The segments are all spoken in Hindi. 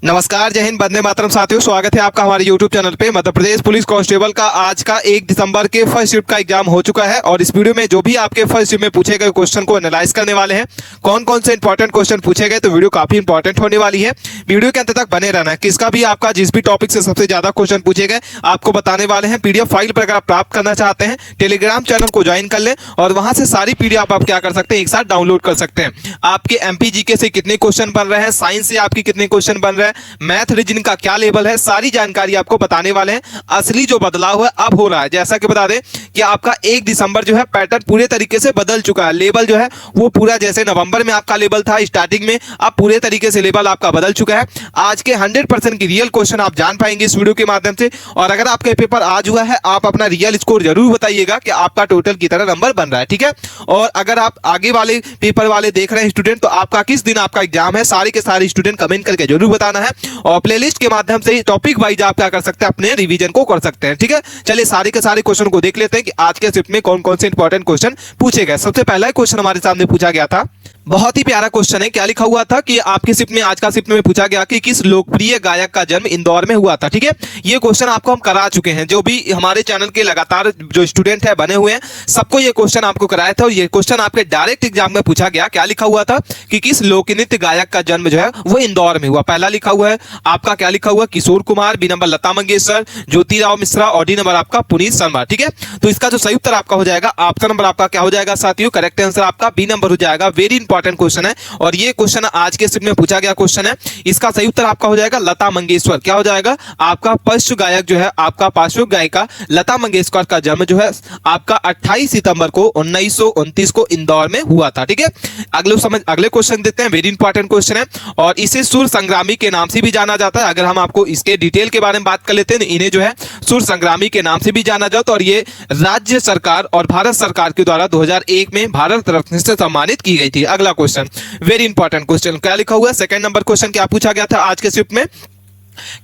नमस्कार, जय हिंद, वंदे मातरम साथियों। स्वागत है आपका हमारे YouTube चैनल पे। मध्य प्रदेश पुलिस कांस्टेबल का आज का 1 दिसंबर के फर्स्ट शिफ्ट का एग्जाम हो चुका है और इस वीडियो में जो भी आपके फर्स्ट शिफ्ट में पूछे गए क्वेश्चन को एनालाइज करने वाले हैं। कौन कौन से इंपॉर्टेंट क्वेश्चन पूछे गए, तो वीडियो काफी इंपॉर्टेंट होने वाली है। वीडियो के अंत तक बने रहना है। किसका भी आपका जिस भी टॉपिक से सबसे ज्यादा क्वेश्चन पूछे गए आपको बताने वाले हैं। पीडीएफ फाइल पर अगर आप प्राप्त करना चाहते हैं, टेलीग्राम चैनल को ज्वाइन कर लें और वहां से सारी पीडीएफ आप क्या कर सकते हैं, एक साथ डाउनलोड कर सकते हैं। आपके एमपी जीके से कितने क्वेश्चन बन रहे हैं, साइंस से आपके कितने क्वेश्चन बन रहे हैं, मैथ रीजनिंग का क्या लेवल है, सारी जानकारी आपको बताने वाले हैं। असली जो बदलाव है अब हो रहा है, जैसा कि बता दें कि आपका 1 दिसंबर जो है पैटर्न पूरे तरीके से बदल चुका है। लेवल जो है वो पूरा जैसे नवंबर में आपका लेवल था स्टार्टिंग में, अब पूरे तरीके से लेवल आपका बदल चुका है। आज के 100% की रियल क्वेश्चन आप जान पाएंगे इस वीडियो के माध्यम से। और अगर आपका पेपर आज हुआ है, आप अपना रियल स्कोर जरूर बताइएगा कि आपका टोटल की तरह नंबर बन रहा है, ठीक है। और अगर आप आगे वाले पेपर वाले देख रहे हैं स्टूडेंट, तो आपका किस दिन आपका एग्जाम है, सारे के सारे स्टूडेंट कमेंट करके जरूर बताना है। और प्लेलिस्ट के माध्यम से टॉपिक वाइज आप क्या कर सकते हैं, अपने रिवीजन को कर सकते हैं, ठीक है। चलिए सारे के सारे क्वेश्चन को देख लेते हैं कि आज के शिफ्ट में कौन कौन से इंपॉर्टेंट क्वेश्चन पूछे गए। सबसे पहला क्वेश्चन हमारे सामने पूछा गया था, बहुत ही प्यारा क्वेश्चन है। क्या लिखा हुआ था कि आपके शिफ्ट में, आज का शिफ्ट में पूछा गया कि किस लोकप्रिय गायक का जन्म इंदौर में हुआ था, ठीक है। ये क्वेश्चन आपको हम करा चुके हैं, जो भी हमारे चैनल के लगातार जो स्टूडेंट है बने हुए हैं, सबको ये क्वेश्चन आपको कराया था। और ये क्वेश्चन आपके डायरेक्ट एग्जाम में पूछा गया। क्या लिखा हुआ था कि किस लोक नृत्य गायक का जन्म जो है वो इंदौर में हुआ। पहला लिखा हुआ है आपका, क्या लिखा हुआ, किशोर कुमार, बी नंबर लता मंगेशकर, ज्योतिराव मिश्रा और डी नंबर आपका पुनीत शर्मा, ठीक है। तो इसका जो सही उत्तर आपका हो जाएगा, ऑप्शन नंबर आपका क्या हो जाएगा साथियों, करेक्ट आंसर आपका बी नंबर हो जाएगा। वेरी इंपॉर्टेंट क्वेश्चन है और ये क्वेश्चन आज के शिफ्ट में पूछा गया क्वेश्चन है। इसका सही उत्तर आपका हो जाएगा लता मंगेशकर। क्या हो जाएगा आपका, पार्श्व गायक जो है, आपका पार्श्व गायिका लता मंगेशकर का जन्म जो है आपका 28 सितंबर को 1929 को इंदौर में हुआ था, ठीक है। अगले क्वेश्चन देखते हैं। वेरी इंपॉर्टेंट क्वेश्चन है और इसे सुर संग्रामी के नाम से भी जाना जाता है। अगर हम आपको इसके डिटेल के बारे में बात कर लेते हैं, इन्हें जो है सुर संग्रामी के नाम से भी जाना जाता है और ये राज्य सरकार और भारत सरकार के द्वारा 2001 में भारत रत्न से सम्मानित की गई थी। अगला क्वेश्चन, वेरी इंपॉर्टेंट क्वेश्चन, क्या लिखा हुआ है, सेकंड नंबर क्वेश्चन क्या पूछा गया था आज के शिफ्ट में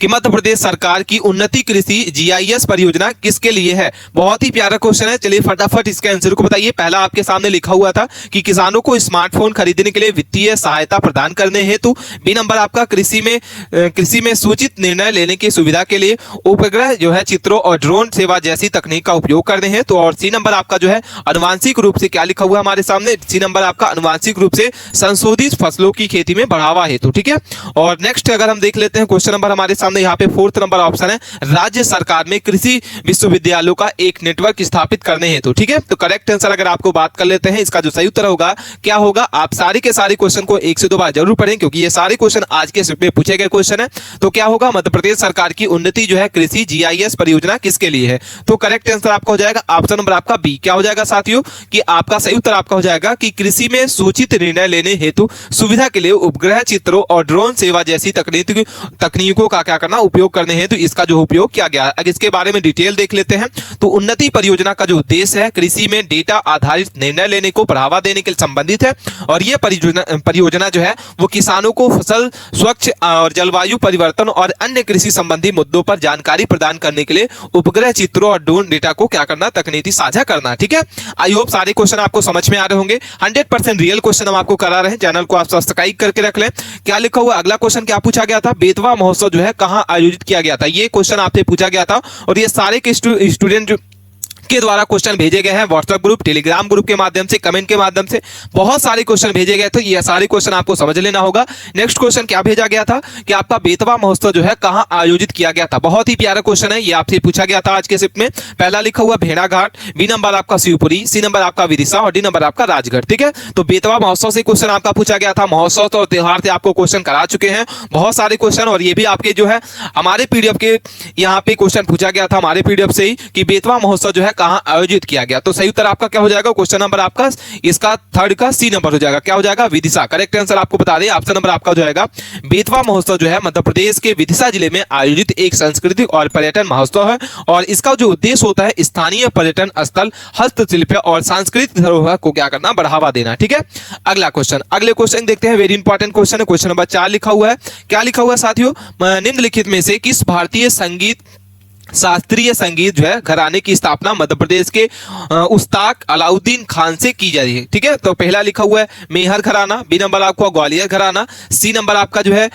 कि मध्य प्रदेश सरकार की उन्नति कृषि जीआईएस परियोजना किसके लिए है। बहुत ही प्यारा क्वेश्चन है। चलिए फटाफट इसके आंसर को बताइए। पहला आपके सामने लिखा हुआ था कि किसानों को स्मार्टफोन खरीदने के लिए वित्तीय सहायता प्रदान करने हेतु, बी नंबर आपका कृषि में सूचित निर्णय लेने की सुविधा के लिए उपग्रह जो है चित्रों और ड्रोन सेवा जैसी तकनीक का उपयोग करने हैं। तो और सी नंबर आपका जो है अनुवांशिक रूप से, क्या लिखा हुआ है हमारे सामने, सी नंबर आपका अनुवांशिक रूप से संशोधित फसलों की खेती में बढ़ावा हेतु, ठीक है। और नेक्स्ट अगर हम देख लेते हैं क्वेश्चन नंबर हमारे सामने यहाँ पे फोर्थ नंबर ऑप्शन है, राज्य सरकार में कृषि विश्वविद्यालयों का एक नेटवर्क स्थापित करने हेतु, ठीक है। तो करेक्ट आंसर अगर आपको बात कर लेते हैं, इसका जो सही उत्तर होगा क्या होगा, आप सारे के सारे क्वेश्चन को 1 से 2 बार जरूर पढ़ें क्योंकि ये सारे क्वेश्चन आज के शिफ्ट में पूछे गए क्वेश्चन है। तो क्या होगा, मध्य प्रदेश सरकार की उन्नति जो है कृषि जीआईएस परियोजना किसके लिए है। तो करेक्ट आंसर आपका हो जाएगा ऑप्शन नंबर आपका बी। क्या हो जाएगा साथियों कि आपका सही उत्तर आपका हो जाएगा कि कृषि में सूचित निर्णय लेने हेतु सुविधा के लिए उपग्रह चित्रों और ड्रोन सेवा जैसी तकनीकों का क्या करना, उपयोग करने हैं। तो इसका जो उपयोग किया गया, अगर इसके बारे में डिटेल देख लेते हैं तो उन्नति परियोजना का जो उद्देश्य है कृषि में डेटा आधारित निर्णय लेने को बढ़ावा देने के संबंधित है। और यह परियोजना जो है वो किसानों को फसल, स्वच्छ और जलवायु परिवर्तन और अन्य कृषि संबंधी मुद्दों पर जानकारी प्रदान करने के लिए उपग्रह चित्रों और ड्रोन डेटा को क्या करना, तकनीकी साझा करना, ठीक है। आई होप सारे क्वेश्चन आपको समझ में आ रहे होंगे। 100% रियल क्वेश्चन हम आपको करा रहे हैं। चैनल को आप सब्सक्राइब करके रख लें। क्या लिखा हुआ, अगला क्वेश्चन क्या पूछा गया था, बेतवा महोत्सव जो है कहां आयोजित किया गया था। ये क्वेश्चन आपसे पूछा गया था और ये सारे के स्टूडेंट के द्वारा क्वेश्चन भेजे गए हैं व्हाट्सएप ग्रुप, टेलीग्राम ग्रुप के माध्यम से, कमेंट के माध्यम से बहुत सारे क्वेश्चन भेजे गए। तो ये सारे क्वेश्चन आपको समझ लेना होगा। नेक्स्ट क्वेश्चन क्या भेजा गया था कि आपका बेतवा महोत्सव जो है कहां आयोजित किया गया था। बहुत ही प्यारा क्वेश्चन है, ये आपसे पूछा गया था आज के शिफ्ट में। पहला लिखा हुआ भेड़ाघाट, बी नंबर आपका शिवपुरी, सी नंबर आपका विदिशा और डी नंबर आपका राजगढ़, ठीक है। तो बेतवा महोत्सव से क्वेश्चन आपका पूछा गया था। महोत्सव तो त्योहार से आपको क्वेश्चन करा चुके हैं बहुत सारे क्वेश्चन, और ये भी आपके जो है हमारे पीडीएफ के यहाँ पे क्वेश्चन पूछा गया था हमारे पीडीएफ से ही कि बेतवा महोत्सव जो है कहां आयोजित किया गया। तो सही उत्तर आपका क्या हो जाएगा, क्वेश्चन नंबर आपका इसका थर्ड का सी नंबर हो जाएगा। क्या हो जाएगा, विदिशा। करेक्ट आंसर आपको बता दें, ऑप्शन नंबर आपका हो जाएगा बेतवा महोत्सव जो है मध्य प्रदेश के विदिशा जिले में आयोजित एक सांस्कृतिक और पर्यटन महोत्सव है और इसका जो उद्देश्य होता है स्थानीय पर्यटन स्थल, हस्तशिल्प और सांस्कृतिक धरोहर को क्या करना, बढ़ावा देना, ठीक है। अगला क्वेश्चन, अगले क्वेश्चन देखते हैं। वेरी इंपॉर्टेंट क्वेश्चन है। क्वेश्चन नंबर 4 लिखा हुआ है। क्या लिखा हुआ है साथियों, निम्नलिखित में से किस भारतीय शास्त्रीय संगीत जो है घराने की स्थापना मध्य प्रदेश के उस्ताद अलाउद्दीन खान से की जाती है, ठीक है। तो पहला लिखा हुआ है मेहर घराना, बी नंबर आपका ग्वालियर घराना, सी नंबर आपका जो है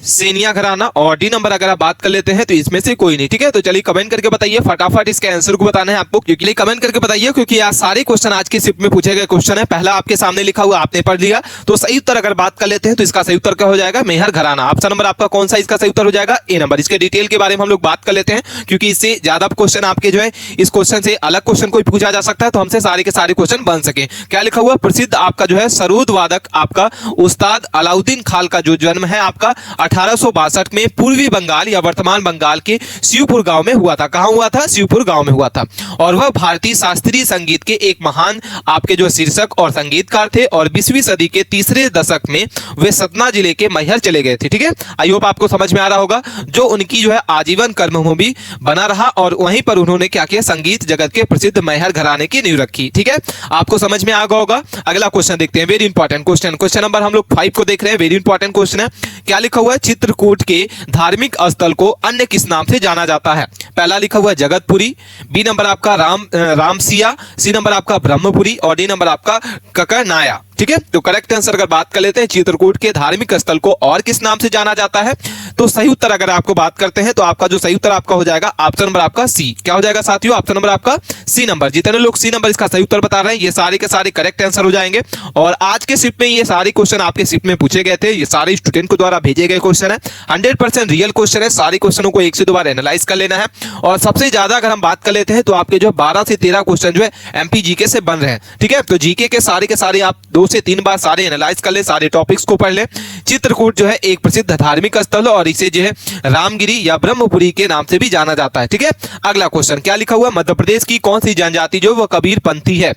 सेनिया घराना, और डी नंबर अगर आप बात कर लेते हैं तो इसमें से कोई नहीं। ठीक है, तो चलिए कमेंट करके बताइए, फटाफट इसके आंसर को बताना है आपको, क्योंकि कमेंट करके बताइए, क्योंकि आज सारे क्वेश्चन आज के शिफ्ट में पूछे गए क्वेश्चन है। पहला आपके सामने लिखा हुआ आपने पढ़ लिया, तो सही उत्तर अगर बात कर लेते हैं तो इसका सही उत्तर क्या हो जाएगा, मेहर घराना। ऑप्शन नंबर आपका कौन सा इसका सही उत्तर हो जाएगा, ए नंबर। इसके डिटेल के बारे में हम लोग बात कर लेते हैं, क्योंकि इससे ज्यादा क्वेश्चन आपके जो है इस क्वेश्चन से अलग क्वेश्चन कोई पूछा जा सकता है, तो हमसे सारे के सारे क्वेश्चन बन सके। क्या लिखा हुआ, प्रसिद्ध आपका जो है सरोद वादक आपका उस्ताद अलाउद्दीन खान का जो जन्म है आपका 1862 में पूर्वी बंगाल या वर्तमान बंगाल के शिवपुर गांव में हुआ था। कहां हुआ था, शिवपुर गांव में हुआ था। और वह भारतीय शास्त्रीय संगीत के एक महान आपके जो शीर्षक और संगीतकार थे, और 20वीं सदी के तीसरे दशक में वे सतना जिले के मैहर चले गए थे। ठीक है, आई होप आपको समझ में आ रहा होगा, जो उनकी जो है आजीवन कर्मभूमि बना रहा, और वहीं पर उन्होंने क्या किया, संगीत जगत के प्रसिद्ध मैहर घराने की नींव रखी। ठीक है, आपको समझ में आ गया होगा। अगला क्वेश्चन देखते हैं, very important question, question number हम लोग 5 को देख रहे हैं, वेरी इंपॉर्टेंट क्वेश्चन है। क्या लिखा हुआ है, चित्रकूट के धार्मिक स्थल को अन्य किस नाम से जाना जाता है। पहला लिखा हुआ है जगतपुरी, बी नंबर आपका रामसिया, सी नंबर आपका ब्रह्मपुरी, और डी नंबर आपका ककरनाया। ठीक है, तो करेक्ट आंसर अगर बात कर लेते हैं, चित्रकूट के धार्मिक स्थल को और किस नाम से जाना जाता है, तो सही उत्तर अगर आपको बात करते हैं तो आपका जो सही उत्तर आपका हो जाएगा ऑप्शन नंबर आपका सी। क्या हो जाएगा साथियों, ऑप्शन नंबर आपका सी नंबर। जितने लोग सी नंबर इसका सही उत्तर बता रहे हैं, ये सारे के सारे करेक्ट आंसर हो जाएंगे। और आज के शिफ्ट में ये सारे क्वेश्चन आपके शिफ्ट में पूछे गए थे, ये सारे स्टूडेंट को द्वारा भेजे गए क्वेश्चन है, 100% रियल क्वेश्चन है। सारे क्वेश्चनों को एक से दो बार एनालाइज कर लेना है, और सबसे ज्यादा अगर हम बात कर लेते हैं तो आपके जो 12 से 13 क्वेश्चन जो है एमपी जीके से बन रहे हैं। ठीक है, तो जीके के सारे आप 2 से 3 बार सारे एनालाइज कर ले, सारे टॉपिक्स को पढ़ ले। चित्रकूट जो है एक प्रसिद्ध धार्मिक स्थल है, और इसे जो है रामगिरी या ब्रह्मपुरी के नाम से भी जाना जाता है। ठीक है, अगला क्वेश्चन क्या लिखा हुआ, मध्य प्रदेश की कौन सी जनजाति जो वह कबीरपंथी है।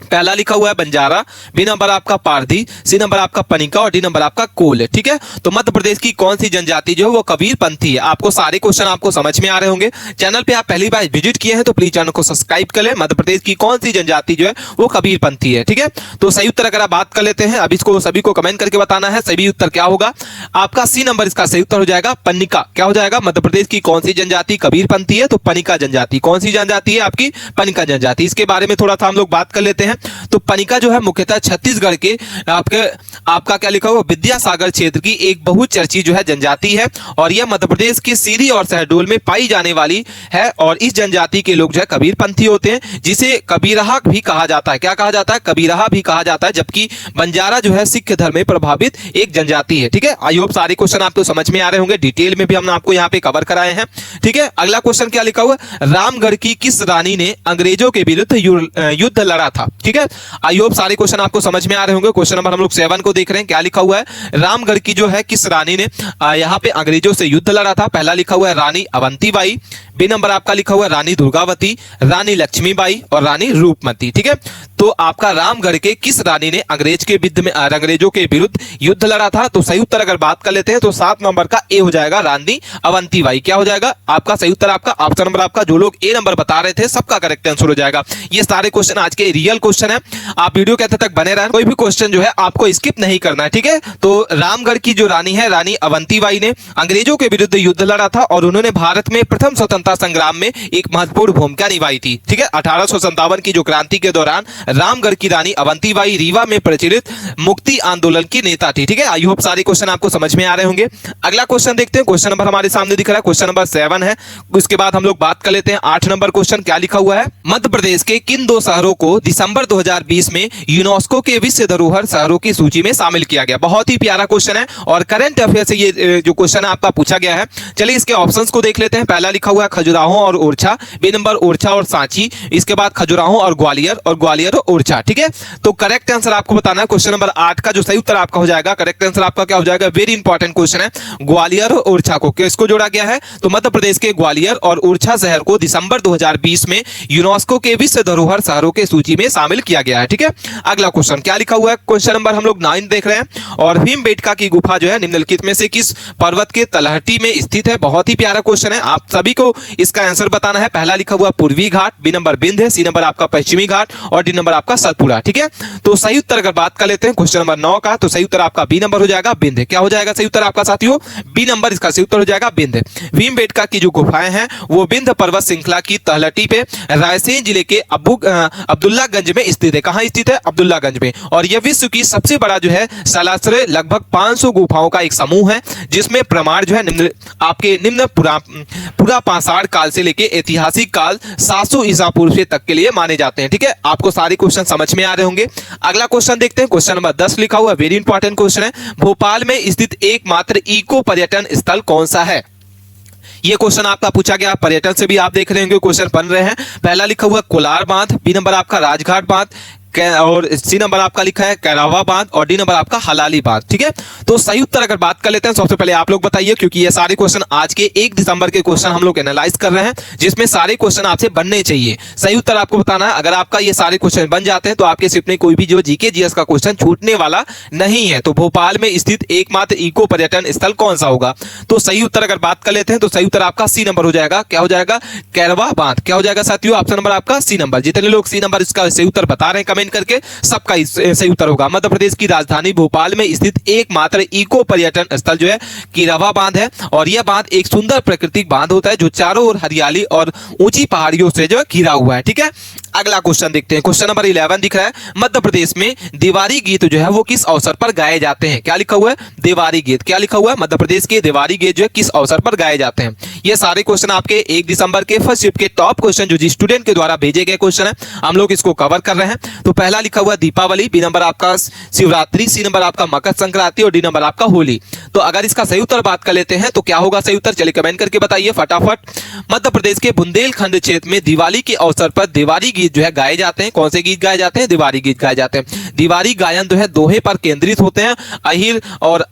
पहला लिखा हुआ है बंजारा, बी नंबर आपका पारधी, सी नंबर आपका पनिका, और डी नंबर आपका कोल। ठीक है, तो मध्य प्रदेश की कौन सी जनजाति जो है वो कबीरपंथी है। आपको सारे क्वेश्चन आपको समझ में आ रहे होंगे। चैनल पे आप पहली बार विजिट किए हैं तो प्लीज चैनल को सब्सक्राइब कर ले। मध्य प्रदेश की कौन सी जनजाति जो है वो कबीरपंथी है। ठीक है, तो सही उत्तर अगर आप बात कर लेते हैं, अब इसको सभी को कमेंट करके बताना है सही उत्तर क्या होगा। आपका सी नंबर इसका सही उत्तर हो जाएगा पनिका। क्या हो जाएगा, मध्य प्रदेश की कौन सी जनजाति कबीरपंथी है, तो पनिका जनजाति। कौन सी जनजाति है आपकी, पनिका जनजाति। इसके बारे में थोड़ा सा हम लोग बात कर लेते हैं। तो पनिका जो है मुख्यतः छत्तीसगढ़ के आपका क्या लिखा हुआ, विद्यासागर क्षेत्र की एक बहुचर्चित जो है जनजाति है, और यह मध्य प्रदेश के सीरी और शहडोल में पाई जाने वाली है। और इस जनजाति के लोग जो है कबीरपंथी होते हैं, जिसे कबीरहा भी कहा जाता है। क्या कहा जाता है, कबीरहा भी कहा जाता है। जबकि बंजारा जो है सिख धर्म में प्रभावित एक जनजाति है। ठीक है, आई होप सारे क्वेश्चन आपको समझ में आ रहे होंगे, डिटेल में भी हमने आपको यहाँ पे कवर कराए हैं। ठीक है, अगला क्वेश्चन क्या लिखा हुआ, रामगढ़ की किस रानी ने अंग्रेजों के विरुद्ध युद्ध लड़ा था। ठीक है, आई होप सारे क्वेश्चन आपको समझ में आ रहे होंगे। क्वेश्चन नंबर हम लोग 7 को देख रहे हैं। क्या लिखा हुआ है, रामगढ़ की जो है किस रानी ने यहाँ पे अंग्रेजों से युद्ध लड़ा था। पहला लिखा हुआ है रानी अवंतीबाई, बी नंबर आपका लिखा हुआ है रानी दुर्गावती, रानी लक्ष्मीबाई, और रानी रूपमती। ठीक है, तो आपका रामगढ़ के किस रानी ने अंग्रेजों के विरुद्ध युद्ध लड़ा था, तो सही उत्तर अगर बात कर लेते हैं तो 7 नंबर का ए हो जाएगा, रानी अवंतीबाई। क्या हो जाएगा आपका सही उत्तर, आपका ऑप्शन नंबर आपका, जो लोग ए नंबर बता रहे थे सबका करेक्ट आंसर हो जाएगा। ये सारे क्वेश्चन आज के रियल क्वेश्चन है, आप वीडियो के अंत तक बने रहें, कोई भी क्वेश्चन जो है आपको स्किप नहीं करना है। ठीक है, तो रामगढ़ की जो रानी है, रानी अवंतीबाई ने अंग्रेजों के विरुद्ध युद्ध लड़ा था, और उन्होंने भारत में प्रथम स्वतंत्रता संग्राम में एक महत्वपूर्ण भूमिका निभाई थी। ठीक है, 1857 की जो क्रांति के दौरान रामगढ़ की रानी अवंतीबाई रीवा में प्रचलित मुक्ति आंदोलन की नेता थी। ठीक है, आई होप सारे क्वेश्चन आपको समझ में आ रहे होंगे। अगला क्वेश्चन देखते हैं, क्वेश्चन नंबर हमारे सामने दिख रहा है, क्वेश्चन नंबर 7 है। उसके बाद हम लोग बात कर लेते हैं 8 नंबर क्वेश्चन। क्या लिखा हुआ है, मध्य प्रदेश के किन 2 शहरों को दिसंबर 2020 में यूनेस्को के विश्व धरोहर शहरों की सूची में शामिल किया गया। बहुत ही प्यारा क्वेश्चन है, और करंट अफेयर से ये जो क्वेश्चन है आपका पूछा गया है। चलिए इसके ऑप्शंस को देख लेते हैं। पहला लिखा हुआ है खजुराहो और ओरछा, बी नंबर ओरछा और सांची, इसके बाद खजुराहो और ग्वालियर और ओरछा। ठीक है, तो करेक्ट आंसर आपको बताना है। क्वेश्चन नंबर 8 का जो सही उत्तर आपका हो जाएगा, करेक्ट आंसर आपका क्या हो जाएगा, वेरी इंपॉर्टेंट क्वेश्चन है, ग्वालियर और ओरछा को किसको जोड़ा गया है, तो मध्य प्रदेश के ग्वालियर और ओरछा शहर को दिसंबर 2020 में यूनेस्को के विश्व धरोहर शहरों के सूची में शामिल किया गया है। ठीक है, अगला क्वेश्चन क्या लिखा हुआ है, क्वेश्चन नंबर हम लोग 9 देख रहे हैं। और भीमबेटका की गुफा जो है निम्नलिखित में से किस पर्वत के तलहटी में स्थित है। बहुत ही प्यारा क्वेश्चन है, आप सभी को इसका आंसर बताना है। पहला लिखा हुआ पूर्वी घाट, B number Vindhya, C number आपका पश्चिमी घाट, और डी नंबर नंबर आपका सतपुड़ा। ठीक है, तो सही उत्तर अगर बात कर लेते हैं क्वेश्चन नंबर 9 का, तो सही उत्तर आपका बी नंबर हो जाएगा विंध्य। क्या हो जाएगा सही उत्तर आपका साथियों? बी नंबर इसका सही उत्तर हो जाएगा विंध्य। भीमबेटका की जो गुफाएं हैं वो विंध्य पर्वत श्रृंखला की तलहटी पे रायसेन जिले के अब्दुल्लागंज में स्थित है। कहां स्थित है? अब्दुल्लागंज में। और यह विश्व की सबसे बड़ा जो है सलाश्रय लगभग 500 गुफाओं का एक समूह है, जिसमें प्रमाण जो है निम्न पूरा पाषाण काल से लेके ऐतिहासिक काल 700 ईसा पूर्व से तक के लिए माने जाते हैं। ठीक है, आपको सारे क्वेश्चन समझ में आ रहे होंगे। अगला क्वेश्चन देखते हैं, क्वेश्चन नंबर 10 लिखा हुआ, वेरी इंपॉर्टेंट क्वेश्चन है। भोपाल में स्थित एकमात्र इको पर्यटन स्थल कौन सा है? ये क्वेश्चन आपका पूछा गया, पर्यटन से भी आप देख रहे होंगे क्वेश्चन बन रहे हैं। पहला लिखा हुआ कोलार बांध, बी नंबर आपका राजघाट बांध, और सी नंबर आपका लिखा है कैरावा बांध, और डी नंबर आपका हलाली बांध। ठीक है, तो सही उत्तर अगर बात कर लेते हैं, सबसे पहले आप लोग बताइए, क्योंकि ये सारे क्वेश्चन आज के 1 दिसंबर के क्वेश्चन हम लोग एनालाइज कर रहे हैं, जिसमें सारे क्वेश्चन आपसे बनने चाहिए। सही उत्तर आपको बताना है। अगर आपका ये सारे क्वेश्चन बन जाते हैं तो आपके सिर्फ में कोई भी जो जीके जीएस का क्वेश्चन छूटने वाला नहीं है। तो भोपाल में स्थित एकमात्र इको पर्यटन स्थल कौन सा होगा? तो सही उत्तर अगर बात कर लेते हैं तो सही उत्तर आपका सी नंबर हो जाएगा। क्या हो जाएगा? कैरवा बांध। क्या हो जाएगा साथियों? ऑप्शन नंबर आपका सी नंबर। जितने लोग सी नंबर इसका सही उत्तर बता रहे हैं कमेंट करके, सबका सही उत्तर होगा। मध्य प्रदेश की राजधानी भोपाल में स्थित एकमात्र इको पर्यटन स्थल जो है कैरवा बांध है, और यह बांध एक सुंदर प्राकृतिक बांध होता है जो चारों ओर हरियाली और ऊंची पहाड़ियों से जो है घिरा हुआ है। ठीक है, अगला क्वेश्चन देखते हैं, क्वेश्चन नंबर 11 दिख रहा है, मध्य प्रदेश में देवारी गीत जो है वो किस अवसर पर गाए जाते हैं? क्या लिखा हुआ है? देवारी गीत। क्या लिखा हुआ है? मध्य प्रदेश के देवारी गीत जो है किस अवसर पर गाए जाते हैं? ये सारे क्वेश्चन आपके 1 दिसंबर के फर्स्ट शिफ्ट के टॉप क्वेश्चन जो स्टूडेंट के द्वारा भेजे गए क्वेश्चन है, हम लोग इसको कवर कर रहे हैं। तो पहला लिखा हुआ दीपावली, बी नंबर आपका शिवरात्रि, सी नंबर आपका मकर संक्रांति, और डी नंबर आपका होली। तो अगर इसका सही उत्तर बात कर लेते हैं तो क्या होगा सही उत्तर? चलिए कमेंट करके बताइए फटाफट। मध्य प्रदेश के बुंदेलखंड क्षेत्र में दिवाली के अवसर पर देवारी गीत जो है गाए जाते हैं। कौन से गीत गाए जाते हैं? दिवारी गीत गाए जाते हैं। दिवारी गायन जो है दोहे पर केंद्रित होते हैं। अहिर और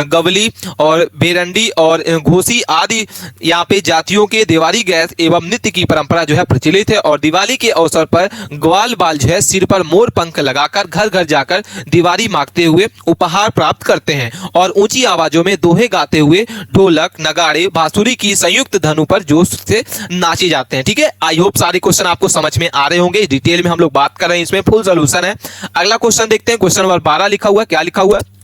गवली और बेरंडी और घोसी आदि यहाँ पे जातियों के दिवारी गैस एवं नृत्य की परंपरा जो है प्रचलित है। और दिवाली के अवसर पर ग्वाल बाल जो है सिर पर मोर पंख लगाकर घर घर जाकर दिवाली मांगते हुए उपहार प्राप्त करते हैं, और ऊंची आवाजों में दोहे गाते हुए ढोलक नगाड़े बांसुरी की संयुक्त धनु पर जोश से नाचे जाते हैं। ठीक है, आई होप सारे क्वेश्चन आपको समझ में आ रहे होंगे। डिटेल में हम लोग बात कर रहे हैं, इसमें फुल सोल्यूशन है। अगला क्वेश्चन देखते हैं, क्वेश्चन नंबर 12 लिखा हुआ है। क्या लिखा हुआ है?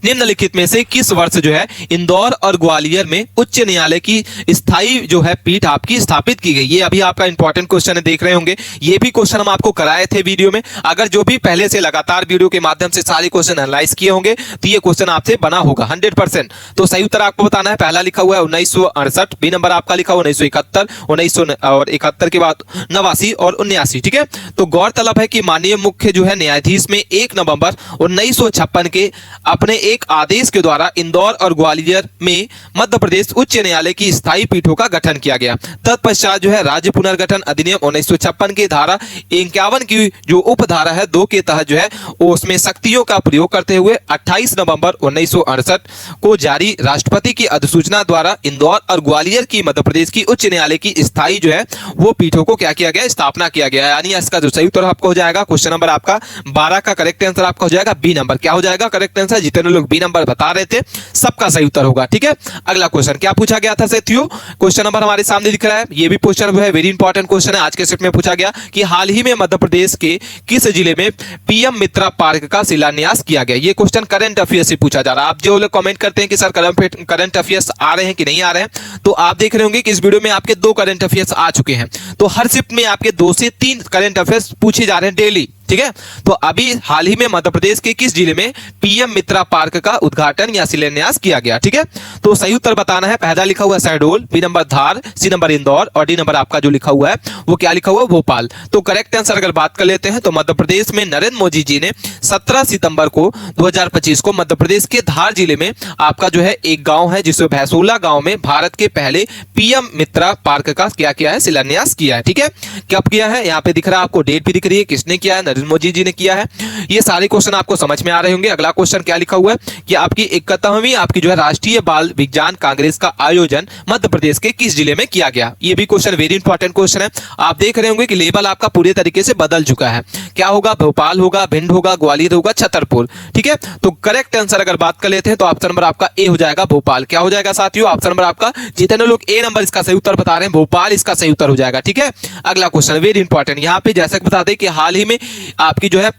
निम्नलिखित में से किस वर्ष जो है इंदौर और ग्वालियर में उच्च न्यायालय की स्थायी जो है पीठ आपकी स्थापित की गई? ये अभी आपका इंपॉर्टेंट क्वेश्चन है, देख रहे होंगे। ये भी क्वेश्चन हम आपको कराए थे वीडियो में। अगर जो भी पहले से लगातार वीडियो के माध्यम से सारे क्वेश्चन एनालाइज किए होंगे तो ये क्वेश्चन आपसे बना होगा 100%। तो सही उत्तर आपको बताना है। पहला लिखा हुआ है 1968, बी नंबर आपका लिखा हुआ 1971, 1971 के बाद 89 और 79। ठीक है, तो गौरतलब है कि माननीय मुख्य जो है न्यायाधीश में 1 नवंबर 1956 के अपने एक आदेश के द्वारा इंदौर और ग्वालियर में मध्य प्रदेश उच्च न्यायालय की स्थायी पीठों का गठन किया गया। तत्पश्चात जो है राज्य पुनर्गठन अधिनियम 1956 के धारा 51 की जो उपधारा है 2 के तहत जो है उसमें शक्तियों का प्रयोग करते हुए 28 नवंबर 1968 को जारी राष्ट्रपति की अधिसूचना द्वारा इंदौर और ग्वालियर की मध्य प्रदेश की उच्च न्यायालय की स्थायी जो है वो पीठों को क्या किया गया? स्थापना किया गया। यानी इसका जो सही उत्तर आपको हो जाएगा क्वेश्चन नंबर आपका 12 का करेक्ट आंसर आपका हो जाएगा बी नंबर। क्या हो जाएगा करेक्ट आंसर? जितने लोग बी नंबर बता रहे थे सबका सही उत्तर होगा। ठीक है, अगला क्वेश्चन क्या पूछा गया था साथियों? क्वेश्चन नंबर हमारे सामने दिख रहा है। ये भी क्वेश्चन है वेरी इंपॉर्टेंट क्वेश्चन है। आज के सेट में पूछा गया कि हाल ही में मध्य प्रदेश के किस जिले में पीएम मित्रा पार्क का शिलान्यास किया गया? ये क्वेश्चन करंट अफेयर्स से पूछा जा रहा है। आप जो लोग कमेंट करते हैं कि सर करंट अफेयर्स आ रहे हैं कि नहीं आ रहे हैं, तो आप देख रहे होंगे कि इस वीडियो में आपके 2 करंट अफेयर्स आ चुके हैं। तो हर शिफ्ट में आपके 2 से 3 करंट अफेयर्स पूछे जा रहे हैं डेली। ठीक है, तो अभी हाल ही में मध्य प्रदेश के किस जिले में पीएम मित्रा पार्क का उद्घाटन या शिलान्यास किया गया? ठीक है, तो सही उत्तर बताना है। पहला लिखा हुआ है शहडोल, बी नंबर धार, सी नंबर इंदौर, और डी नंबर आपका जो लिखा हुआ है वो क्या लिखा हुआ है? भोपाल। तो करेक्ट आंसर अगर बात कर लेते हैं तो मध्य प्रदेश में नरेंद्र मोदी जी ने 17 सितंबर को 2025 को मध्य प्रदेश के धार जिले में आपका जो है एक गांव है जिसमें भैंसोला गांव में भारत के पहले पीएम मित्रा पार्क का क्या किया है? शिलान्यास किया है। ठीक है, कब किया है? यहाँ पे दिख रहा है आपको, डेट भी दिख रही है, किसने किया है, नरेंद्र मोदी जी ने किया है। ये सारे क्वेश्चन आपको समझ में आ रहे होंगे। अगला क्वेश्चन क्या लिखा हुआ है कि आपकी 71वीं आपकी जो है राष्ट्रीय बाल विज्ञान कांग्रेस का आयोजन मध्य प्रदेश के किस जिले में किया गया। ये भी क्वेश्चन वेरी इंपॉर्टेंट क्वेश्चन है। आप देख रहे होंगे कि लेवल आपका पूरे तरीके से बदल चुका है। क्या होगा, भोपाल होगा, भिंड होगा, ग्वालियर होगा, छतरपुर। ठीक है, तो करेक्ट आंसर अगर बात कर लेते हैं तो ऑप्शन नंबर आपका ए हो जाएगा भोपाल। क्या हो जाएगा साथियों, ऑप्शन नंबर आपका, जितने लोग ए नंबर इसका सही उत्तर बता रहे हैं भोपाल इसका सही उत्तर हो जाएगा। ठीक है, अगला क्वेश्चन वेरी इंपॉर्टेंट। यहाँ पे जैसा कि बता दें कि हाल ही में आपकी जो है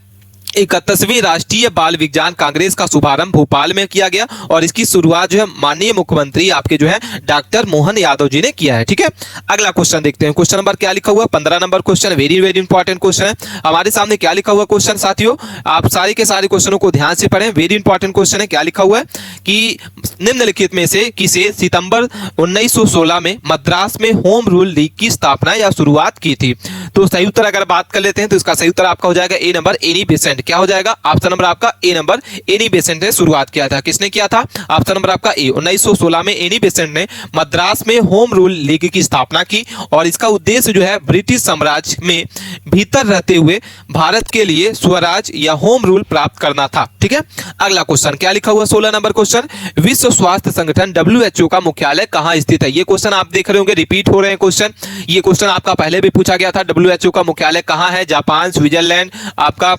31वीं राष्ट्रीय बाल विज्ञान कांग्रेस का शुभारंभ भोपाल में किया गया और इसकी शुरुआत जो है माननीय मुख्यमंत्री आपके जो है डॉक्टर मोहन यादव जी ने किया है। ठीक है, अगला क्वेश्चन देखते हैं। क्वेश्चन नंबर क्या लिखा हुआ, 15 number question, very very important question है। हमारे सामने क्या लिखा हुआ क्वेश्चन साथियों, आप सारे के सारे क्वेश्चनों को ध्यान से पढ़ें। वेरी इंपॉर्टेंट क्वेश्चन है। क्या लिखा हुआ है कि निम्नलिखित में से किसे सितंबर 1916 में मद्रास में होम रूल लीग की स्थापना या शुरुआत की थी। तो सही उत्तर अगर बात कर लेते हैं तो इसका सही उत्तर आपका हो जाएगा ए नंबर, एनी बेसेंट। क्या हो जाएगा, ऑप्शन नंबर आपका ए नंबर, एनी बेसेंट ने शुरुआत किया था। किसने किया था, ऑप्शन नंबर आपका ए। 1916 में एनी बेसेंट ने मद्रास में होम रूल लीग की स्थापना की और इसका उद्देश्य जो है ब्रिटिश साम्राज्य में भीतर रहते हुए भारत के लिए स्वराज या होम रूल प्राप्त करना था। ठीक है, अगला क्वेश्चन क्या लिखा हुआ, 16 नंबर क्वेश्चन, विश्व स्वास्थ्य संगठन WHO का मुख्यालय कहां स्थित है। ये क्वेश्चन आप देख रहे होंगे रिपीट हो रहे हैं क्वेश्चन। ये क्वेश्चन आपका पहले भी पूछा गया था। WHO का मुख्यालय कहां है, जापान, स्विट्जरलैंड, आपका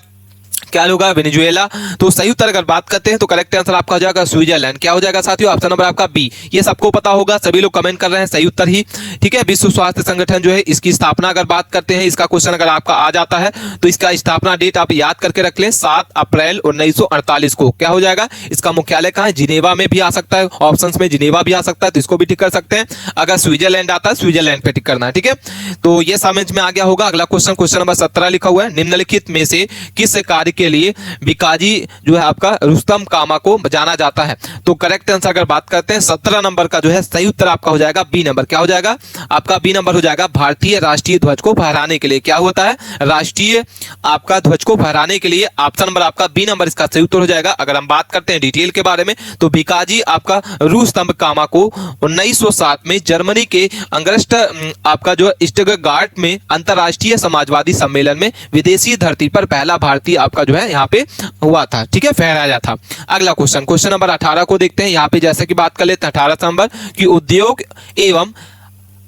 क्या होगा, वेनेजुएला। तो सही उत्तर अगर बात करते हैं तो करेक्ट आंसर आपका हो जाएगा स्विट्जरलैंड। क्या हो जाएगा साथियों, ऑप्शन नंबर आपका बी। ये सबको पता होगा, सभी लोग कमेंट कर रहे हैं सही उत्तर ही। ठीक है, विश्व स्वास्थ्य संगठन जो है इसकी स्थापना अगर बात करते हैं, इसका क्वेश्चन अगर आपका आ जाता है तो इसका स्थापना डेट आप याद करके रख लें, 7 अप्रैल 1948 को। क्या हो जाएगा, इसका मुख्यालय कहां है, जिनेवा में भी आ सकता है, ऑप्शन में जिनेवा भी आ सकता है तो इसको भी टिक कर सकते हैं। अगर स्विट्जरलैंड आता है स्विट्जरलैंड पे टिक करना है। ठीक है, तो ये समझ में आ गया होगा। अगला क्वेश्चन, क्वेश्चन नंबर 17 लिखा हुआ है, निम्नलिखित में से किस कार्य के लिए काजी जो है आपका रुस्तम कामा को जाना जाता है। तो करेक्ट आंसर अगर बात करते हैं 17 नंबर का जो है सही उत्तर आपका हो जाएगा बी नंबर। क्या हो जाएगा, आपका बी नंबर हो जाएगा, भारतीय राष्ट्रीय ध्वज को फहराने के लिए। क्या होता है, राष्ट्रीय आपका ध्वज को फहराने के लिए ऑप्शन नंबर आपका बी नंबर इसका सही उत्तर हो जाएगा। अगर हम बात करते हैं डिटेल के बारे में तो भिकाजी आपका रुस्तम कामा को 1907 में जर्मनी के अंगरस्ट आपका जो स्टटगार्ट में अंतरराष्ट्रीय समाजवादी सम्मेलन में विदेशी धरती पर पहला भारतीय आपका जो है यहाँ पे हुआ था। ठीक है, फहराया था। अगला क्वेश्चन, क्वेश्चन नंबर 18 को देखते हैं। यहाँ पे जैसे कि बात कर लेते हैं 18 नंबर की उद्योग एवं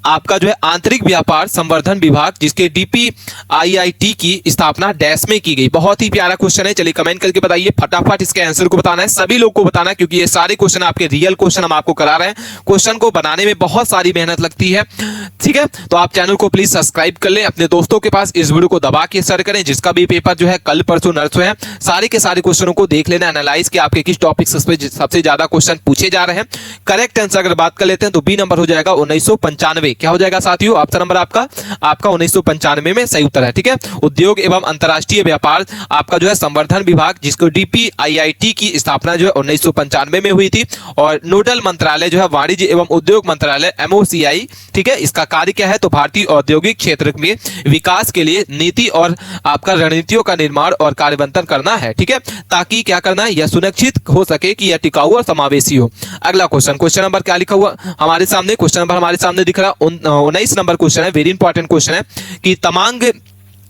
आपका जो है आंतरिक व्यापार संवर्धन विभाग जिसके DPIIT की स्थापना डैश में की गई। बहुत ही प्यारा क्वेश्चन है, चलिए कमेंट करके बताइए, फटाफट इसके आंसर को बताना है, सभी लोग को बताना है क्योंकि ये सारे क्वेश्चन आपके रियल क्वेश्चन हम आपको करा रहे हैं। क्वेश्चन को बनाने में बहुत सारी मेहनत लगती है। ठीक है, तो आप चैनल को प्लीज सब्सक्राइब कर ले, अपने दोस्तों के पास इस वीडियो को दबा के शेयर करें। जिसका भी पेपर जो है कल परसों नरसों है, सारे के सारे क्वेश्चनों को देख लेना, एनालाइज के आपके किस टॉपिक से सबसे ज्यादा क्वेश्चन पूछे जा रहे हैं। करेक्ट आंसर अगर बात कर लेते हैं तो बी नंबर हो जाएगा 1995। क्या हो जाएगा साथियों, ऑप्शन नंबर आपका 1995 में सही उत्तर है। ठीक है, उद्योग एवं अंतरराष्ट्रीय व्यापार आपका जो है संवर्धन विभाग जिसको DPIIT की स्थापना जो है 1995 में हुई थी और नोडल मंत्रालय जो है वाणिज्य एवं उद्योग मंत्रालय MOCI। ठीक है, इसका कार्य क्या है तो भारतीय औद्योगिक क्षेत्र में विकास के लिए नीति और आपका रणनीतियों का निर्माण और कार्यान्वयन करना है। ठीक है, ताकि क्या करना है, यह सुनिश्चित हो सके कि यह टिकाऊ और समावेशी हो। अगला क्वेश्चन, क्वेश्चन नंबर क्या लिखा हुआ हमारे सामने, क्वेश्चन नंबर हमारे सामने दिख रहा 19 नंबर क्वेश्चन है, वेरी इंपॉर्टेंट क्वेश्चन है कि तमांग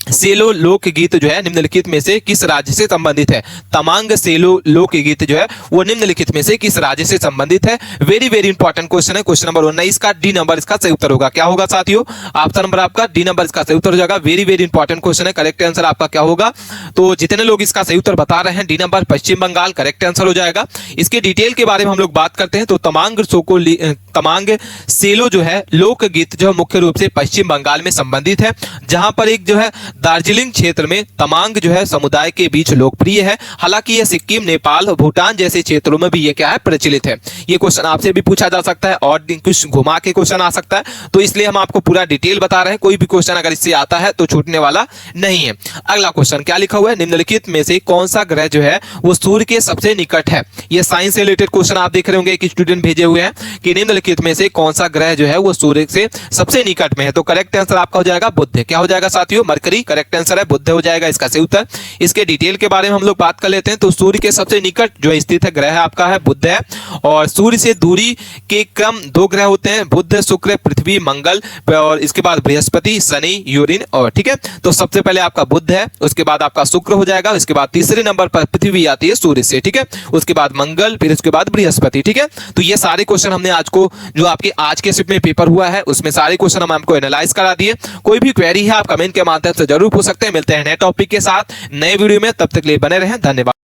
सेलो लोकगीत जो है निम्नलिखित में से किस राज्य से संबंधित है। तमांग सेलो लोकगीत जो है वो निम्नलिखित में से किस राज्य से संबंधित है। वेरी वेरी इंपॉर्टेंट क्वेश्चन है। क्वेश्चन नंबर 19 का डी नंबर इसका सही उत्तर होगा। क्या होगा साथियों, ऑप्शन नंबर आपका डी नंबर इसका सही उत्तर हो जाएगा। वेरी वेरी इंपॉर्टेंट क्वेश्चन है। करेक्ट आंसर आपका क्या होगा, तो जितने लोग इसका सही उत्तर बता रहे हैं डी नंबर पश्चिम बंगाल करेक्ट आंसर हो जाएगा। इसके डिटेल के बारे में हम लोग बात करते हैं तो तमांग सेलो जो है लोकगीत जो मुख्य रूप से पश्चिम बंगाल में संबंधित है, जहां पर एक जो है दार्जिलिंग क्षेत्र में तमांग जो है समुदाय के बीच लोकप्रिय है। हालांकि यह सिक्किम, नेपाल, भूटान जैसे क्षेत्रों में भी ये क्या है प्रचलित है। ये क्वेश्चन आपसे भी पूछा जा सकता है और कुछ घुमा के क्वेश्चन आ सकता है, तो इसलिए हम आपको पूरा डिटेल बता रहे हैं। कोई भी क्वेश्चन अगर इससे आता है तो छूटने वाला नहीं है। अगला क्वेश्चन क्या लिखा हुआ है, निम्नलिखित में से कौन सा ग्रह जो है वो सूर्य के सबसे निकट है। ये साइंस से रिलेटेड क्वेश्चन आप देख रहे होंगे, एक स्टूडेंट भेजे हुए हैं कि निम्नलिखित निम्नलिखित में से कौन सा ग्रह जो है वो सूर्य से सबसे निकट में है? तो करेक्ट आंसर आपका हो जाएगा बुध। क्या हो जाएगा साथियों? मरकरी करेक्ट आंसर है, बुध हो जाएगा इसका सही उत्तर। इसके डिटेल के बारे में हम लोग बात कर लेते हैं। तो सूर्य के सबसे निकट जो स्थित है ग्रह आपका है बुध है, और सूर्य से दूरी के क्रम 2 ग्रह होते हैं, बुध, शुक्र, पृथ्वी, मंगल, और इसके बाद बृहस्पति, शनि, यूरेन, और ठीक है। तो सबसे पहले आपका बुध है, उसके बाद आपका शुक्र हो जाएगा, उसके बाद तीसरे नंबर पर पृथ्वी आती है सूर्य से, ठीक है, उसके बाद मंगल, फिर उसके बाद बृहस्पति, ठीक है। तो ये सारे क्वेश्चन हमने आज को जो आपके आज के शिफ्ट में पेपर हुआ है उसमें सारे क्वेश्चन हम आपको एनालाइज करा दिए। कोई भी क्वेरी है आप कमेंट के माध्यम से जरूर पूछ सकते हैं। मिलते हैं नए टॉपिक के साथ नए वीडियो में, तब तक के लिए बने रहें। धन्यवाद।